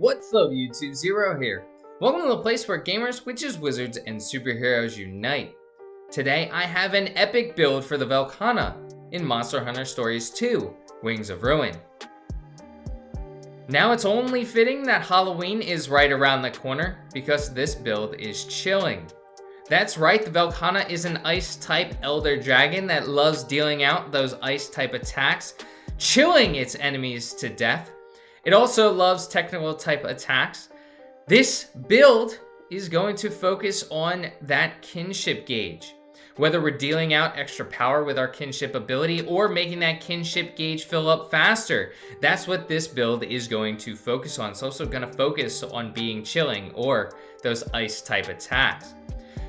What's up, YouTube? Zero here. Welcome to the place where gamers, witches, wizards, and superheroes unite. Today, I have an epic build for the Velkhana in Monster Hunter Stories 2, Wings of Ruin. Now, it's only fitting that Halloween is right around the corner because this build is chilling. That's right, the Velkhana is an ice-type elder dragon that loves dealing out those ice-type attacks, chilling its enemies to death. It also loves technical type attacks. This build is going to focus on that kinship gauge. Whether we're dealing out extra power with our kinship ability or making that kinship gauge fill up faster, that's what this build is going to focus on. It's also going to focus on being chilling or those ice type attacks.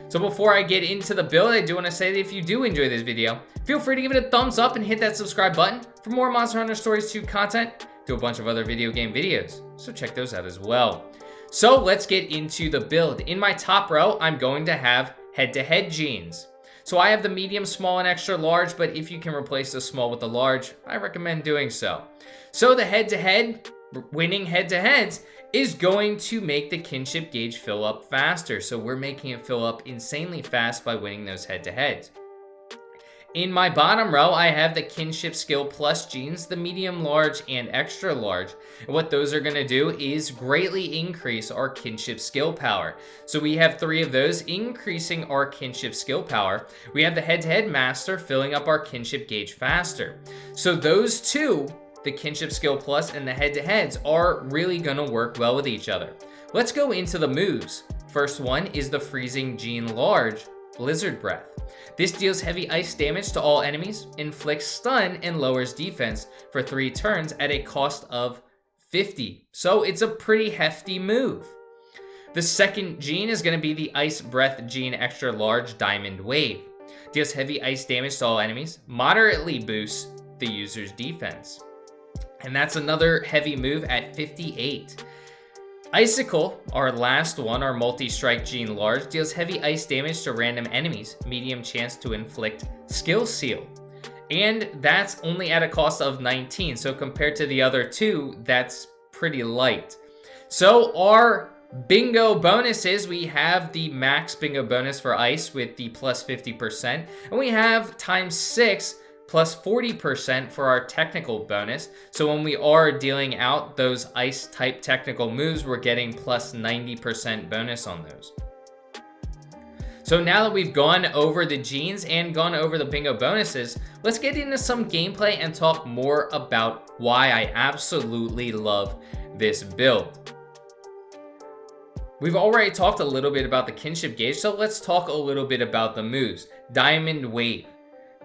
So before I get into the build, I do want to say that if you do enjoy this video, feel free to give it a thumbs up and hit that subscribe button for more Monster Hunter Stories 2 content. Do a bunch of other video game videos, so check those out as well. So let's get into the build. In my top row, I'm going to have head-to-head genes. So I have the medium, small, and extra large, but if you can replace the small with the large, I recommend doing so. So the head-to-head, winning head-to-heads, is going to make the kinship gauge fill up faster. So we're making it fill up insanely fast by winning those head-to-heads. In my bottom row, I have the kinship skill plus genes, the medium, large, and extra large. And what those are going to do is greatly increase our kinship skill power. So we have 3 of those, increasing our kinship skill power. We have the head-to-head master, filling up our kinship gauge faster. So those two, the kinship skill plus and the head-to-heads, are really going to work well with each other. Let's go into the moves. First one is the freezing gene large, Blizzard Breath. This deals heavy ice damage to all enemies, inflicts stun, and lowers defense for 3 turns at a cost of 50. So it's a pretty hefty move. The second gene is going to be the Ice Breath gene extra large Diamond Wave. Deals heavy ice damage to all enemies, moderately boosts the user's defense. And that's another heavy move at 58. Icicle, our last one, our multi-strike gene large, deals heavy ice damage to random enemies, medium chance to inflict skill seal. And that's only at a cost of 19, so compared to the other two, that's pretty light. So our bingo bonuses, we have the max bingo bonus for ice with the plus 50%, and we have times 6 plus 40% for our technical bonus. So when we are dealing out those ice type technical moves, we're getting plus 90% bonus on those. So now that we've gone over the genes and gone over the bingo bonuses, let's get into some gameplay and talk more about why I absolutely love this build. We've already talked a little bit about the kinship gauge, so let's talk a little bit about the moves. Diamond Wave.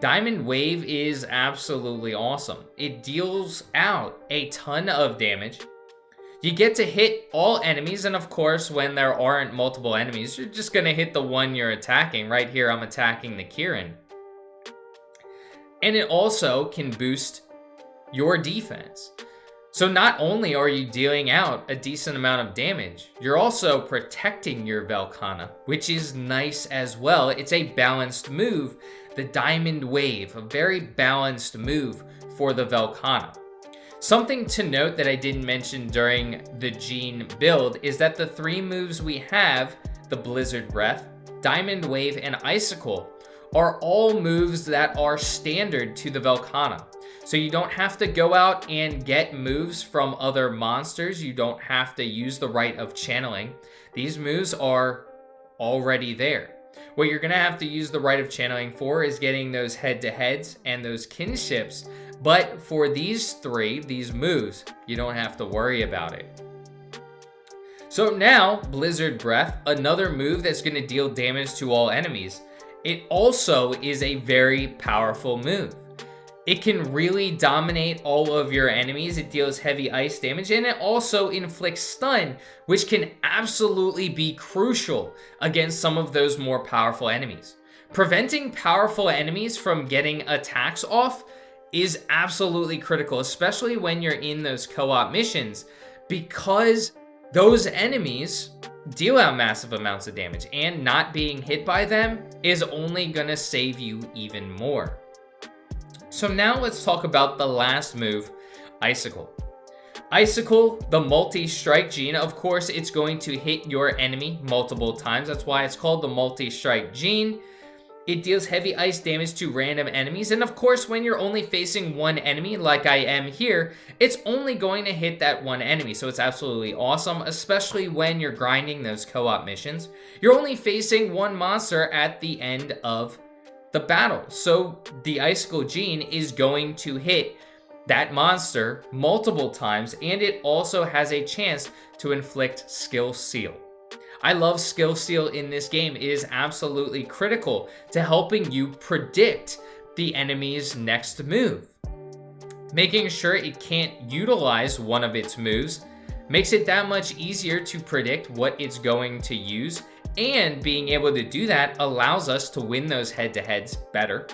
Diamond Wave is absolutely awesome. It deals out a ton of damage. You get to hit all enemies, and of course, when there aren't multiple enemies, you're just gonna hit the one you're attacking. Right here, I'm attacking the Kirin. And it also can boost your defense. So not only are you dealing out a decent amount of damage, you're also protecting your Velkhana, which is nice as well. It's a balanced move. The Diamond Wave, a very balanced move for the Velkhana. Something to note that I didn't mention during the gene build is that the 3 moves we have, the Blizzard Breath, Diamond Wave, and Icicle, are all moves that are standard to the Velkhana. So you don't have to go out and get moves from other monsters. You don't have to use the rite of channeling. These moves are already there. What you're going to have to use the rite of channeling for is getting those head-to-heads and those kinships. But for these 3, these moves, you don't have to worry about it. So now, Blizzard Breath, another move that's going to deal damage to all enemies. It also is a very powerful move. It can really dominate all of your enemies. It deals heavy ice damage, and it also inflicts stun, which can absolutely be crucial against some of those more powerful enemies. Preventing powerful enemies from getting attacks off is absolutely critical, especially when you're in those co-op missions, because those enemies deal out massive amounts of damage, and not being hit by them is only gonna save you even more. So now let's talk about the last move, Icicle. Icicle, the multi-strike gene, of course, it's going to hit your enemy multiple times. That's why it's called the multi-strike gene. It deals heavy ice damage to random enemies, and of course, when you're only facing one enemy, like I am here, it's only going to hit that one enemy, so it's absolutely awesome, especially when you're grinding those co-op missions. You're only facing one monster at the end of the battle, so the Icicle gene is going to hit that monster multiple times, and it also has a chance to inflict Skill Seal. I love Skill Seal in this game. It is absolutely critical to helping you predict the enemy's next move. Making sure it can't utilize one of its moves makes it that much easier to predict what it's going to use, and being able to do that allows us to win those head-to-heads better,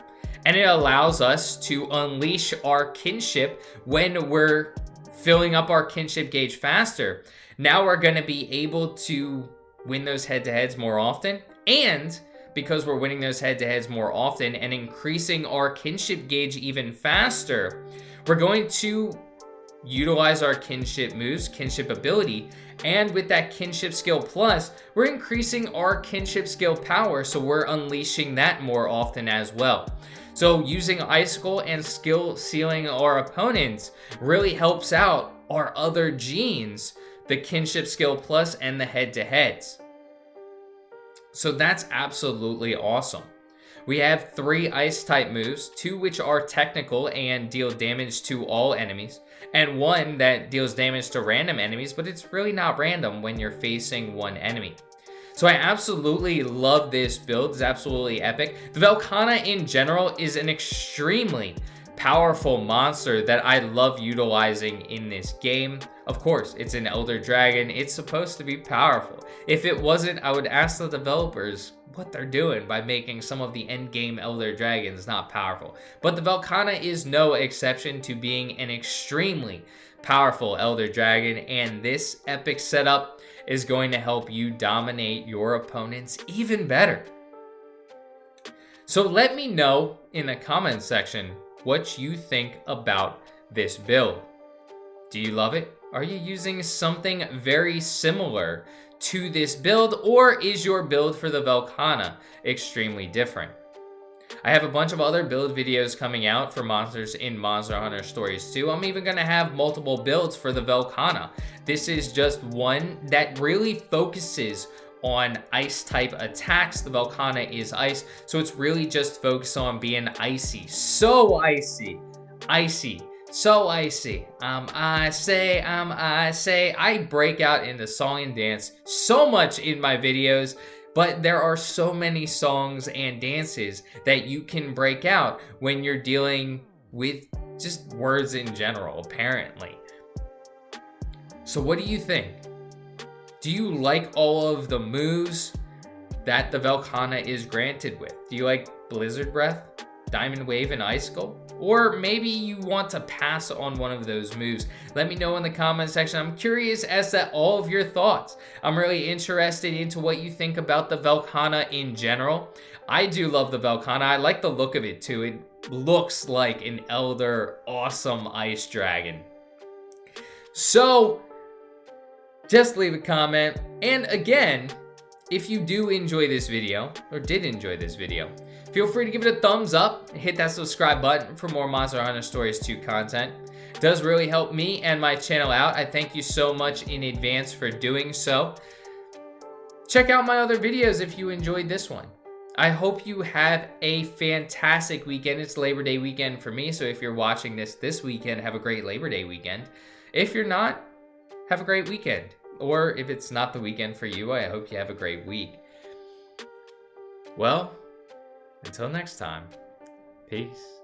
and it allows us to unleash our kinship when we're filling up our kinship gauge faster. Now we're going to be able to win those head-to-heads more often, and because we're winning those head-to-heads more often and increasing our kinship gauge even faster, we're going to utilize our kinship moves, kinship ability, and with that kinship skill plus, we're increasing our kinship skill power, so we're unleashing that more often as well. So using Icicle and skill sealing our opponents really helps out our other genes, the kinship skill plus and the head-to-heads. So that's absolutely awesome. We have 3 ice type moves, 2 which are technical and deal damage to all enemies, and 1 that deals damage to random enemies, but it's really not random when you're facing one enemy. So I absolutely love this build. It's absolutely epic. The Velkhana in general is an extremely powerful monster that I love utilizing in this game. Of course, it's an Elder Dragon. It's supposed to be powerful. If it wasn't, I would ask the developers what they're doing by making some of the endgame Elder Dragons not powerful. But the Velkhana is no exception to being an extremely powerful Elder Dragon, and this epic setup is going to help you dominate your opponents even better. So let me know in the comments section what you think about this build. Do you love it? Are you using something very similar to this build, or is your build for the Velkhana extremely different? I have a bunch of other build videos coming out for monsters in Monster Hunter Stories 2. I'm even going to have multiple builds for the Velkhana. This is just one that really focuses on ice type attacks. The Velkhana is ice, so it's really just focused on being icy. So icy. Icy. So icy. I say. I break out into song and dance so much in my videos, but there are so many songs and dances that you can break out when you're dealing with just words in general, apparently. So what do you think? Do you like all of the moves that the Velkhana is granted with? Do you like Blizzard Breath, Diamond Wave, and Icicle? Or maybe you want to pass on one of those moves. Let me know in the comment section. I'm curious as to all of your thoughts. I'm really interested into what you think about the Velkhana in general. I do love the Velkhana. I like the look of it too. It looks like an Elder awesome ice dragon. So just leave a comment. And again, if you do enjoy this video, or did enjoy this video, feel free to give it a thumbs up, hit that subscribe button for more Monster Hunter Stories 2 content. It does really help me and my channel out. I thank you so much in advance for doing so. Check out my other videos if you enjoyed this one. I hope you have a fantastic weekend. It's Labor Day weekend for me, so if you're watching this weekend, have a great Labor Day weekend. If you're not, have a great weekend. Or if it's not the weekend for you, I hope you have a great week. Well, until next time, peace.